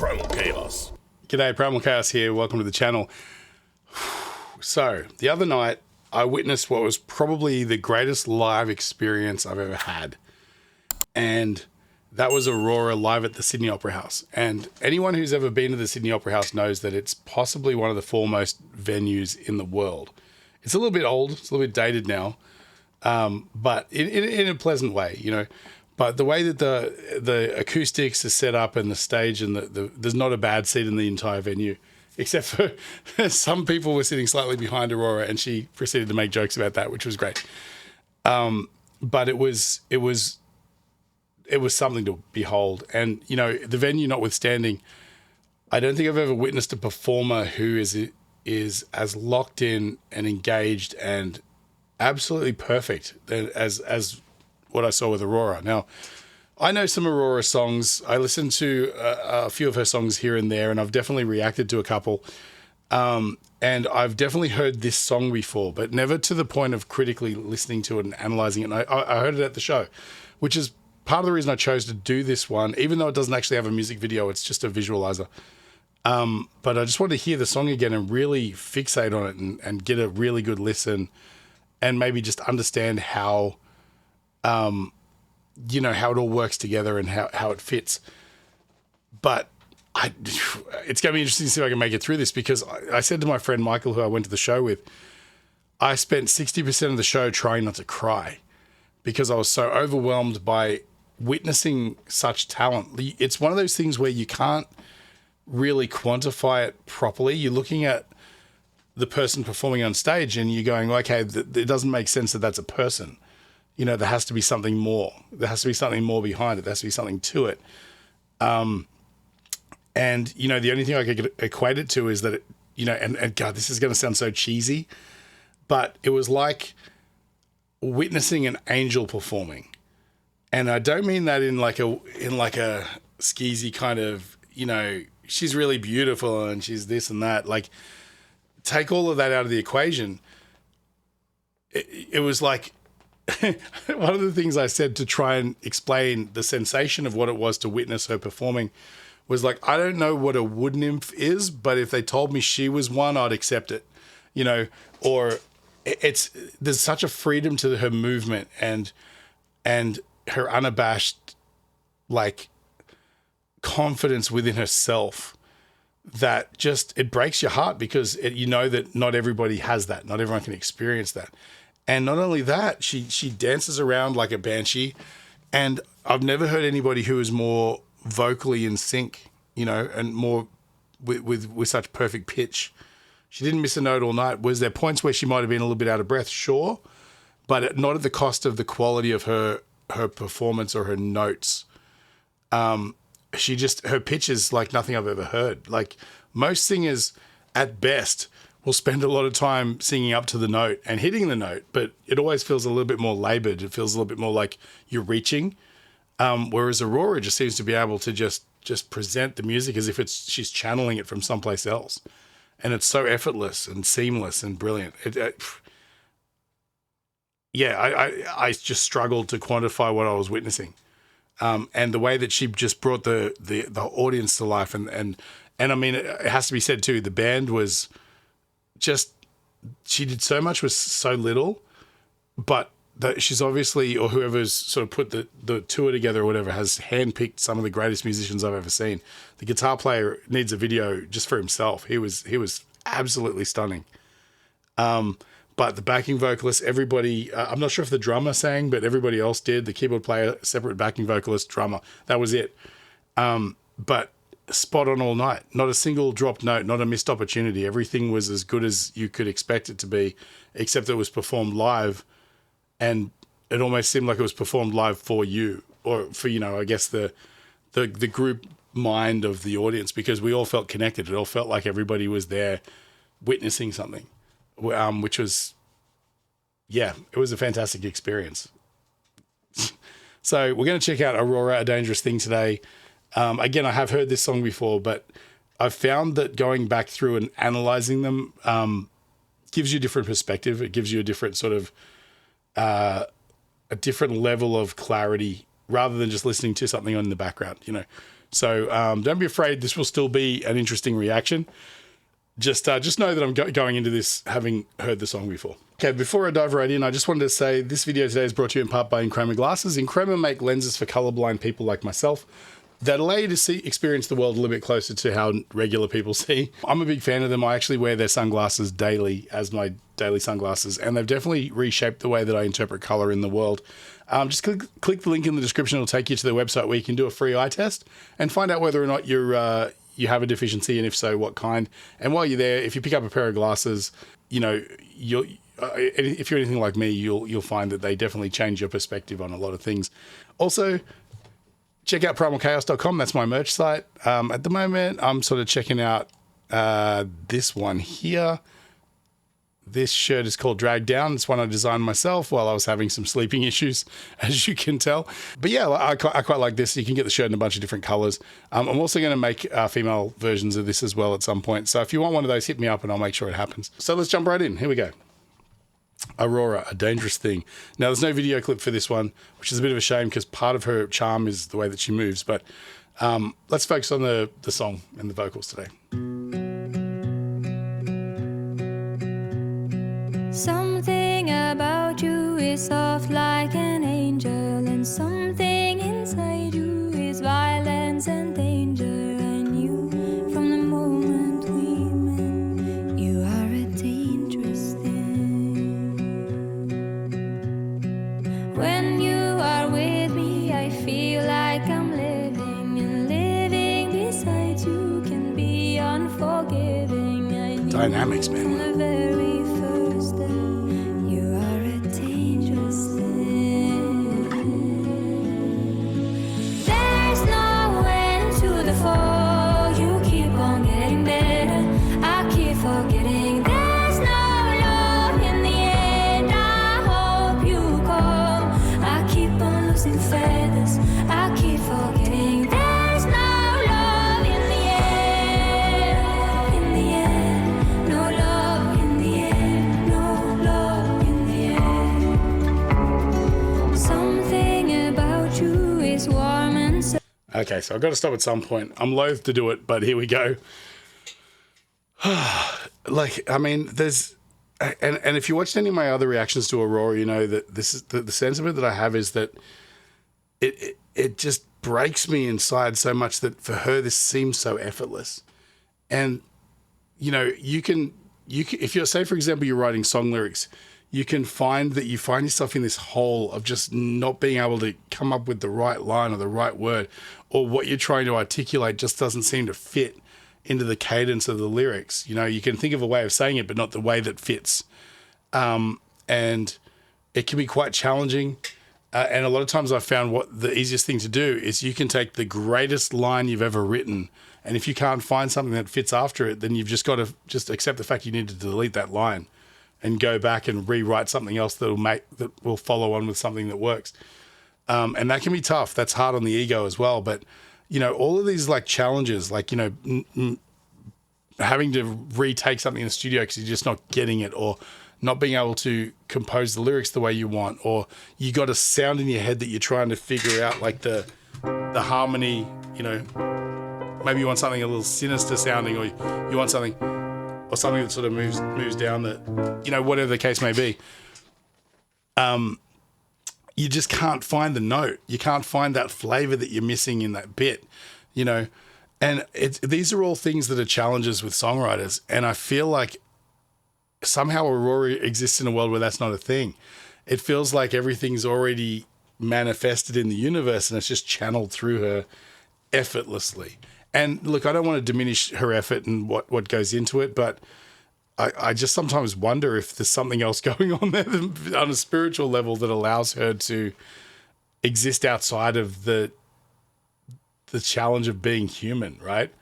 Primal Chaos. G'day, Primal Chaos here. Welcome to the channel. So, the other night, I witnessed what was probably the greatest live experience I've ever had. And that was Aurora live at the Sydney Opera House. And anyone who's ever been to the Sydney Opera House knows that it's possibly one of the foremost venues in the world. It's a little bit old. It's a little bit dated now. But in a pleasant way, you know. But the way that the acoustics are set up and the stage and there's not a bad seat in the entire venue, except for some people were sitting slightly behind Aurora, and she proceeded to make jokes about that, which was great. But it was something to behold. And, you know, the venue notwithstanding, I don't think I've ever witnessed a performer who is as locked in and engaged and absolutely perfect as what I saw with Aurora. Now, I know some Aurora songs. I listened to a few of her songs here and there, and I've definitely reacted to a couple. And I've definitely heard this song before, but never to the point of critically listening to it and analysing it. And I heard it at the show, which is part of the reason I chose to do this one, even though it doesn't actually have a music video. It's just a visualizer. But I just wanted to hear the song again and really fixate on it and get a really good listen and maybe just understand how, you know, how it all works together and how it fits. But it's going to be interesting to see if I can make it through this, because I said to my friend Michael, who I went to the show with, I spent 60% of the show trying not to cry because I was so overwhelmed by witnessing such talent. It's one of those things where you can't really quantify it properly. You're looking at the person performing on stage and you're going, okay, it doesn't make sense that that's a person. You know, there has to be something more. There has to be something more behind it. There has to be something to it. And, you know, the only thing I could equate it to is that, it, you know, and God, this is going to sound so cheesy, but it was like witnessing an angel performing. And I don't mean that in like a skeezy kind of, you know, she's really beautiful and she's this and that. Like, take all of that out of the equation. It was like, one of the things I said to try and explain the sensation of what it was to witness her performing was like, I don't know what a wood nymph is, but if they told me she was one, I'd accept it, you know, or there's such a freedom to her movement and her unabashed, like, confidence within herself that just, it breaks your heart because you know that not everybody has that. Not everyone can experience that. And not only that, she dances around like a banshee, and I've never heard anybody who is more vocally in sync, you know, and more with such perfect pitch. She didn't miss a note all night. Was there points where she might have been a little bit out of breath? Sure, but not at the cost of the quality of her performance or her notes. Her pitch is like nothing I've ever heard. Like, most singers at best will spend a lot of time singing up to the note and hitting the note, but it always feels a little bit more labored. It feels a little bit more like you're reaching. Whereas Aurora just seems to be able to just present the music as if she's channeling it from someplace else. And it's so effortless and seamless and brilliant. I just struggled to quantify what I was witnessing. And the way that she just brought the audience to life. And I mean, it has to be said too, the band was just, she did so much with so little, but she's obviously, or whoever's sort of put the tour together or whatever, has handpicked some of the greatest musicians I've ever seen. The guitar player needs a video just for himself. He was absolutely stunning. But the backing vocalist, everybody, I'm not sure if the drummer sang, but everybody else did. The keyboard player, separate backing vocalist, drummer. That was it. But spot on all night. Not a single dropped note, not a missed opportunity. Everything was as good as you could expect it to be, except it was performed live. And it almost seemed like it was performed live for you, or for, you know, I guess the group mind of the audience, because we all felt connected. It all felt like everybody was there witnessing something. Which was, yeah, it was a fantastic experience. So we're going to check out Aurora, A Dangerous Thing today. Again, I have heard this song before, but I've found that going back through and analyzing them gives you a different perspective. It gives you a different sort of, a different level of clarity rather than just listening to something on in the background, you know. So don't be afraid. This will still be an interesting reaction. Just know that I'm going into this having heard the song before. Okay, before I dive right in, I just wanted to say this video today is brought to you in part by Enchroma Glasses. Enchroma make lenses for colorblind people like myself that allow you to experience the world a little bit closer to how regular people see. I'm a big fan of them. I actually wear their sunglasses daily as my daily sunglasses, and they've definitely reshaped the way that I interpret color in the world. Just click the link in the description. It'll take you to their website where you can do a free eye test and find out whether or not you have a deficiency, and if so, what kind. And while you're there, if you pick up a pair of glasses, you know, if you're anything like me, you'll find that they definitely change your perspective on a lot of things. Also, check out primalchaos.com. That's my merch site. At the moment, I'm sort of checking out this one here. This shirt is called Drag Down. It's one I designed myself while I was having some sleeping issues, as you can tell. But yeah, I quite like this. You can get the shirt in a bunch of different colors. I'm also going to make female versions of this as well at some point. So if you want one of those, hit me up and I'll make sure it happens. So let's jump right in. Here we go. Aurora, A Dangerous Thing. Now, there's no video clip for this one, which is a bit of a shame because part of her charm is the way that she moves. But let's focus on the song and the vocals today. Something about you is soft like an angel, and something inside you is violence and danger. I knew from the moment we met, you are a dangerous thing. When you are with me, I feel like I'm living, and living beside you can be unforgiving. I knew Dynamics, man. from the very first day, you are a dangerous thing. There's no end to the fall. You keep on getting better. I keep forgetting there's no love in the end. I hope you come. I keep on losing feathers. I keep forgetting there's no love in the end. In the end, no love in the end. No love in the end. Something about you is warm and so. Okay, so I've got to stop at some point. I'm loath to do it, but here we go. Like, I mean, there's... And if you watched any of my other reactions to Aurora, you know that this is the sentiment that I have is that it just breaks me inside so much that for her this seems so effortless. And you know, you can if you're, say for example, you're writing song lyrics, you can find that you find yourself in this hole of just not being able to come up with the right line or the right word, or what you're trying to articulate just doesn't seem to fit into the cadence of the lyrics. You know, you can think of a way of saying it, but not the way that fits. And it can be quite challenging. And a lot of times I've found what the easiest thing to do is you can take the greatest line you've ever written, and if you can't find something that fits after it, then you've just got to just accept the fact you need to delete that line and go back and rewrite something else that will follow on with something that works. And that can be tough. That's hard on the ego as well. But, you know, all of these like challenges, like, you know, having to retake something in the studio because you're just not getting it, or not being able to compose the lyrics the way you want, or you got a sound in your head that you're trying to figure out, like the harmony, you know, maybe you want something a little sinister sounding, or you want something, or something that sort of moves down the, you know, whatever the case may be. You just can't find the note. You can't find that flavor that you're missing in that bit, you know. And these are all things that are challenges with songwriters. And I feel like somehow Aurora exists in a world where that's not a thing. It feels like everything's already manifested in the universe and it's just channeled through her effortlessly. And look, I don't want to diminish her effort and what goes into it, but I just sometimes wonder if there's something else going on there on a spiritual level that allows her to exist outside of the challenge of being human, right?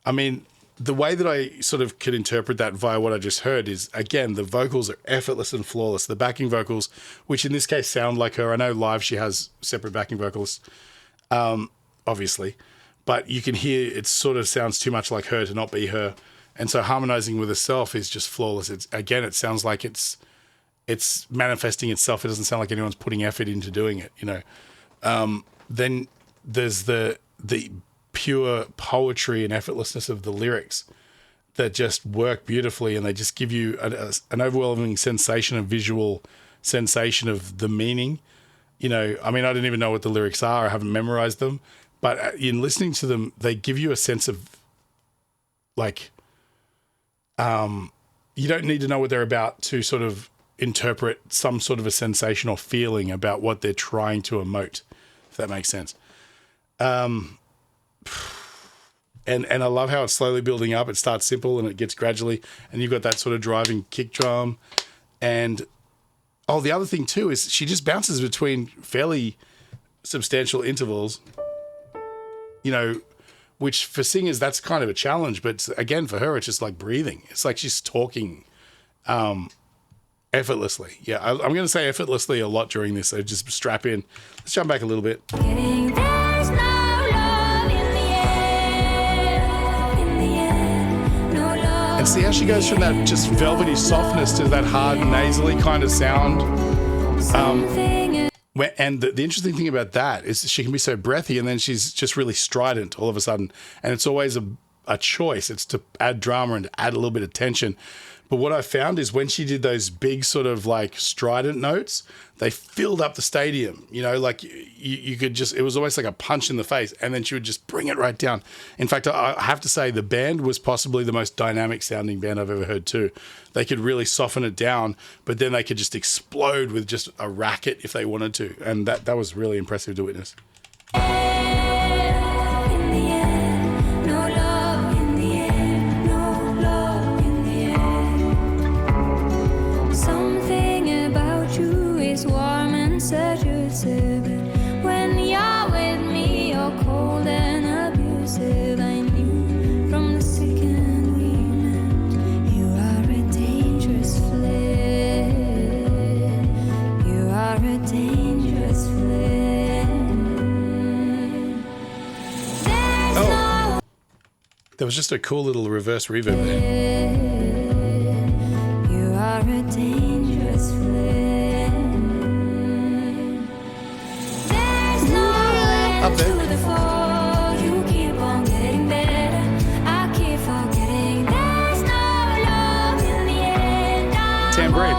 I mean, the way that I sort of could interpret that via what I just heard is, again, the vocals are effortless and flawless. The backing vocals, which in this case sound like her. I know live she has separate backing vocals, obviously, but you can hear it sort of sounds too much like her to not be her. And so harmonizing with herself is just flawless. It sounds like it's manifesting itself. It doesn't sound like anyone's putting effort into doing it, you know. Then there's the pure poetry and effortlessness of the lyrics that just work beautifully, and they just give you an overwhelming sensation, a visual sensation of the meaning. You know, I mean, I didn't even know what the lyrics are. I haven't memorized them, but in listening to them, they give you a sense of like, you don't need to know what they're about to sort of interpret some sort of a sensation or feeling about what they're trying to emote, if that makes sense. And I love how it's slowly building up. It starts simple and it gets gradually, and you've got that sort of driving kick drum. And the other thing too is she just bounces between fairly substantial intervals, you know, which for singers, that's kind of a challenge. But again, for her, it's just like breathing. It's like she's talking effortlessly. Yeah, I'm going to say effortlessly a lot during this, so just strap in. Let's jump back a little bit. And see how she goes from that just velvety softness to that hard nasally kind of sound. And the interesting thing about that is she can be so breathy, and then she's just really strident all of a sudden. And it's always a choice. It's to add drama and to add a little bit of tension. But what I found is when she did those big sort of like strident notes, they filled up the stadium, you know, like you could just, it was almost like a punch in the face, and then she would just bring it right down. In fact, I have to say the band was possibly the most dynamic sounding band I've ever heard too. They could really soften it down, but then they could just explode with just a racket if they wanted to. And that was really impressive to witness. Seductive, when you're with me, you're cold and abusive. I knew from the second we met, you are a dangerous flame. You are a dangerous flame. Oh, there was just a cool little reverse reverb there. You are a dangerous flame. Up there. You keep on getting better. I keep forgetting there's no love in the end. Tambourine.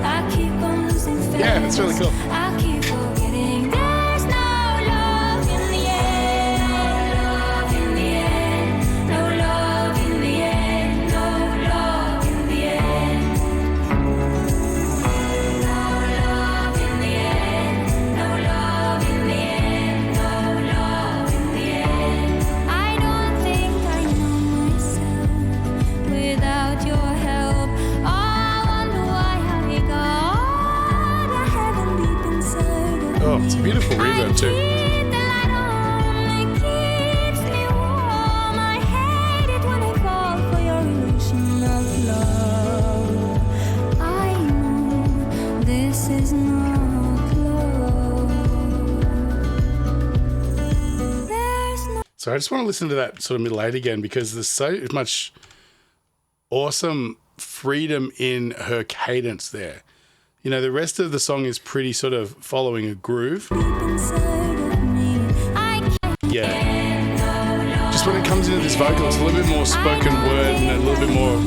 I keep on losing faith. Yeah, that's really cool. I keep forgetting there's no love in the end. No love in the end. No love in the end. No love in the end. No love in the end. No love in the end. I don't think I know myself without your help. I wonder why have you got a heaven deep inside of me. Oh, it's a beautiful reverb too. Keep the light on, it keeps me warm. I hate it when I fall for your illusion of love. I know this is not love. There's no So I just want to listen to that sort of middle eight again, because there's so much awesome freedom in her cadence there. You know, the rest of the song is pretty sort of following a groove. deep inside of me. I Yeah. Just when it comes into this vocal, it's a little bit more spoken word and a little bit more.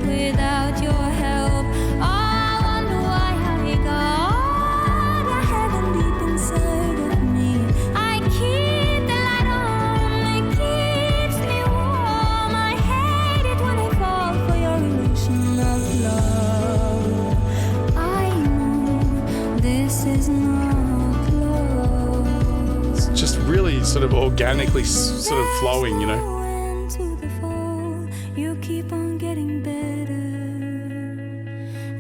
without your help. I wonder why have you got a heaven deep inside of me. I keep the light on, it keeps me warm. I hate it when I fall for your illusion of love. I know this is not love. It's just really sort of organically sort of flowing, you know. Into the fall, you keep on getting better.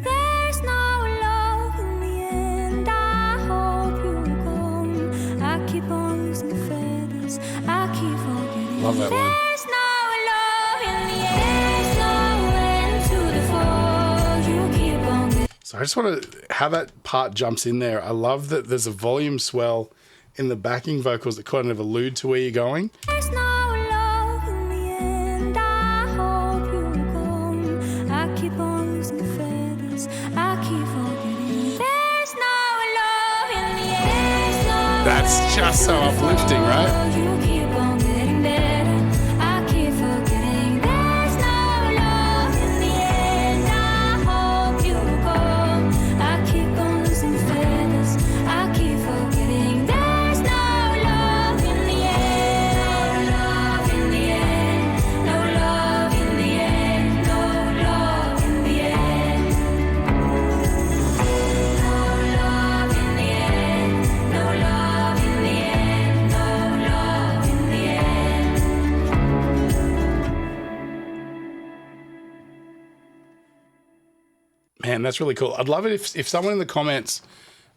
There's no love in the end. I hope you're gone. I keep on losing feathers. I keep forgetting. Love that line. There's no love in the end. There's no end to the fall. You keep on getting. So I just want to, how that part jumps in there. I love that there's a volume swell in the backing vocals that kind of allude to where you're going. There's no love in the end. I hope you're gone. I keep on losing feathers. I keep forgetting. There's no love in the end. that's just so uplifting, right? You keep on getting better. I keep forgetting there's no love in the end. I hope you go. I keep on losing feathers. I keep forgetting there's no love in the end. No love in the end. No love in the end. No love in the end. No love in the end. No love in the end. No love in the end. Man, that's really cool. I'd love it if someone in the comments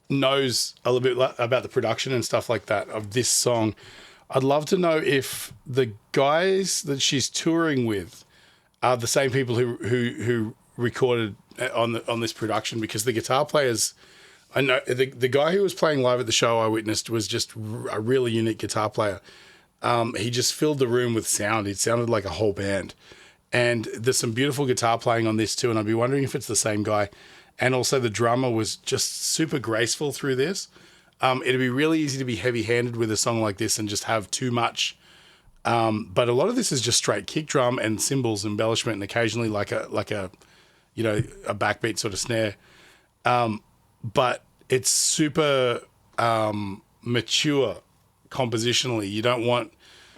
knows a little bit about the production and stuff like that of this song. I'd love to know if the guys that she's touring with are the same people who recorded on this production, because the guitar players, I know the guy who was playing live at the show I witnessed was just a really unique guitar player. He just filled the room with sound. It sounded like a whole band. And there's some beautiful guitar playing on this too, and I'd be wondering if it's the same guy. And also the drummer was just super graceful through this. It'd be really easy to be heavy-handed with a song like this and just have too much. But a lot of this is just straight kick drum and cymbals embellishment, and occasionally like a a backbeat sort of snare. But it's super mature compositionally. You don't want...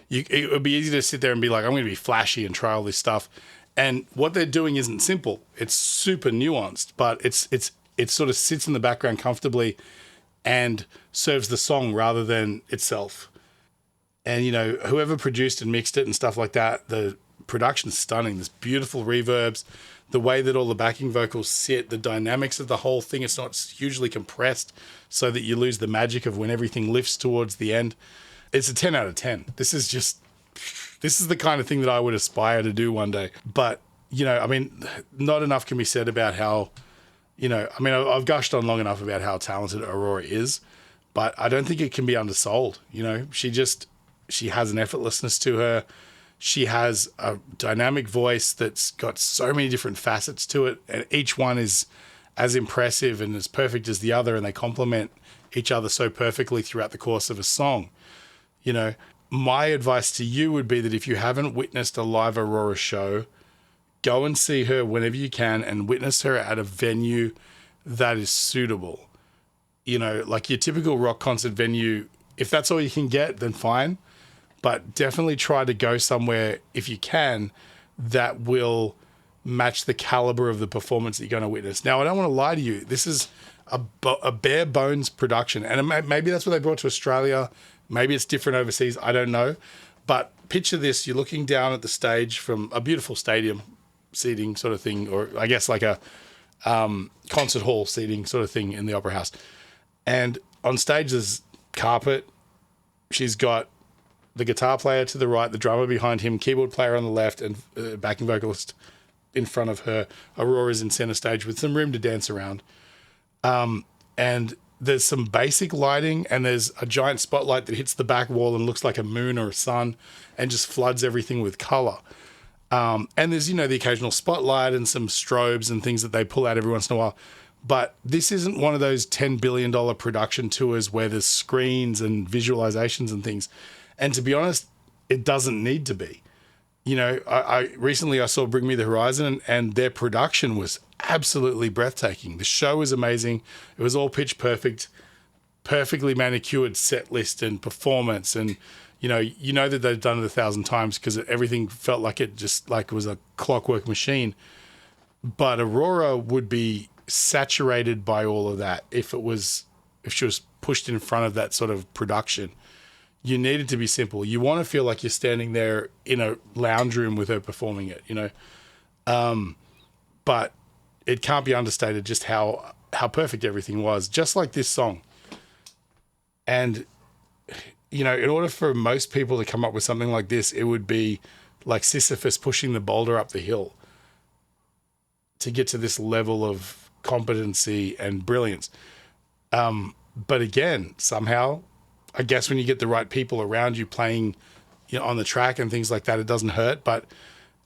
it would be easy to sit there and be like, I'm going to be flashy and try all this stuff. And what they're doing isn't simple. It's super nuanced, but it sort of sits in the background comfortably and serves the song rather than itself. And, whoever produced and mixed it and stuff like that, the production's stunning. There's beautiful reverbs, the way that all the backing vocals sit, the dynamics of the whole thing. It's not hugely compressed so that you lose the magic of when everything lifts towards the end. It's a 10 out of 10. This is the kind of thing that I would aspire to do one day. But, not enough can be said about how, I've gushed on long enough about how talented Aurora is, but I don't think it can be undersold. She has an effortlessness to her. She has a dynamic voice that's got so many different facets to it, and each one is as impressive and as perfect as the other, and they complement each other so perfectly throughout the course of a song. My advice to you would be that if you haven't witnessed a live Aurora show, go and see her whenever you can and witness her at a venue that is suitable. Like your typical rock concert venue, if that's all you can get, then fine. But definitely try to go somewhere, if you can, that will match the caliber of the performance that you're going to witness. Now, I don't want to lie to you. This is a bare bones production. And maybe that's what they brought to Australia. Maybe it's different overseas. I don't know. But picture this. You're looking down at the stage from a beautiful stadium seating sort of thing, or I guess like a concert hall seating sort of thing in the Opera House. And on stage there's carpet. She's got the guitar player to the right, the drummer behind him, keyboard player on the left, and backing vocalist in front of her. Aurora's in center stage with some room to dance around. And there's some basic lighting, and there's a giant spotlight that hits the back wall and looks like a moon or a sun and just floods everything with color. And there's, the occasional spotlight and some strobes and things that they pull out every once in a while. But this isn't one of those $10 billion production tours where there's screens and visualizations and things. And to be honest, it doesn't need to be. I recently saw Bring Me the Horizon, and their production was absolutely breathtaking. The show was amazing. It was all pitch perfect, perfectly manicured set list and performance. And, that they've done it 1,000 times because everything felt like it was a clockwork machine. But Aurora would be saturated by all of that if she was pushed in front of that sort of production. You need it to be simple. You want to feel like you're standing there in a lounge room with her performing it, but it can't be understated just how perfect everything was, just like this song. And, in order for most people to come up with something like this, it would be like Sisyphus pushing the boulder up the hill to get to this level of competency and brilliance. But again, somehow, I guess when you get the right people around you playing, on the track and things like that, it doesn't hurt. But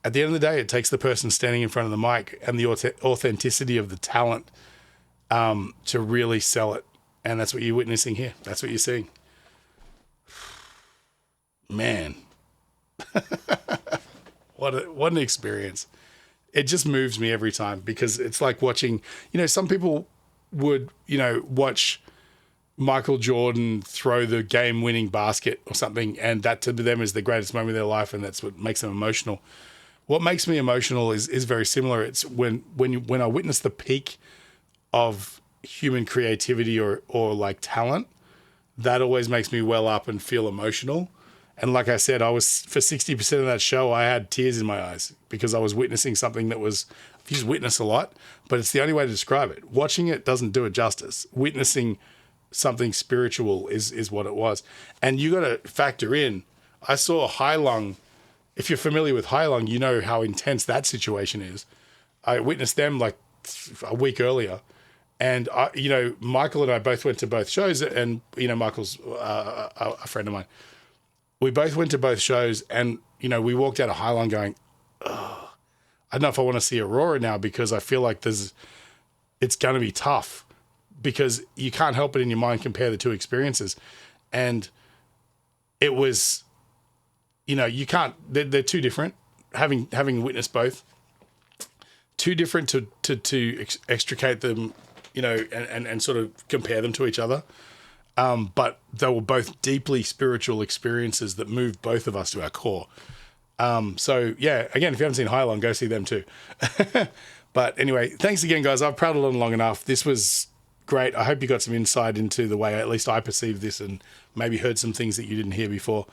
at the end of the day, it takes the person standing in front of the mic and the authenticity of the talent to really sell it. And that's what you're witnessing here. That's what you're seeing. man, what an experience. It just moves me every time because it's like watching, some people would, watch Michael Jordan throw the game-winning basket or something, and that to them is the greatest moment of their life, and that's what makes them emotional. What makes me emotional is very similar. It's when I witness the peak of human creativity or like talent, that always makes me well up and feel emotional. And like I said, for 60% of that show, I had tears in my eyes because I was witnessing something that was, I've used witness a lot, but it's the only way to describe it. Watching it doesn't do it justice. Witnessing something spiritual is what it was. And you got to factor in, I saw Hai Long. If you're familiar with Hai Long, you know how intense that situation is. I witnessed them like a week earlier. And, Michael and I both went to both shows, and, Michael's a friend of mine. We both went to both shows, and, we walked out of Hai Long going, oh, I don't know if I want to see Aurora now because I feel like it's going to be tough because you can't help but in your mind compare the two experiences. And it was, you can't, they're too different, having witnessed both, too different to extricate them, and sort of compare them to each other. But they were both deeply spiritual experiences that moved both of us to our core. So yeah, again, if you haven't seen Hai Long, go see them too. But anyway, thanks again, guys. I've prattled on long enough. This was great. I hope you got some insight into the way at least I perceived this and maybe heard some things that you didn't hear before.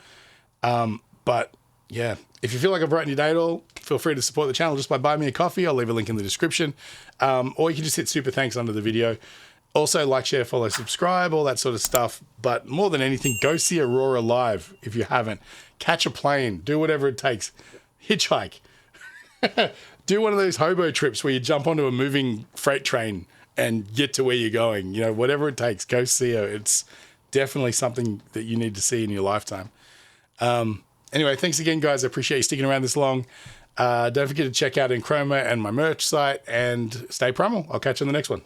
But yeah, if you feel like I've brightened your day at all, feel free to support the channel just by buying me a coffee. I'll leave a link in the description. Or you can just hit super thanks under the video. Also, like, share, follow, subscribe, all that sort of stuff. But more than anything, go see Aurora live if you haven't. Catch a plane. Do whatever it takes. Hitchhike. Do one of those hobo trips where you jump onto a moving freight train and get to where you're going. Whatever it takes, go see her. It's definitely something that you need to see in your lifetime. Anyway, thanks again, guys. I appreciate you sticking around this long. Don't forget to check out Enchroma and my merch site, and stay primal. I'll catch you on the next one.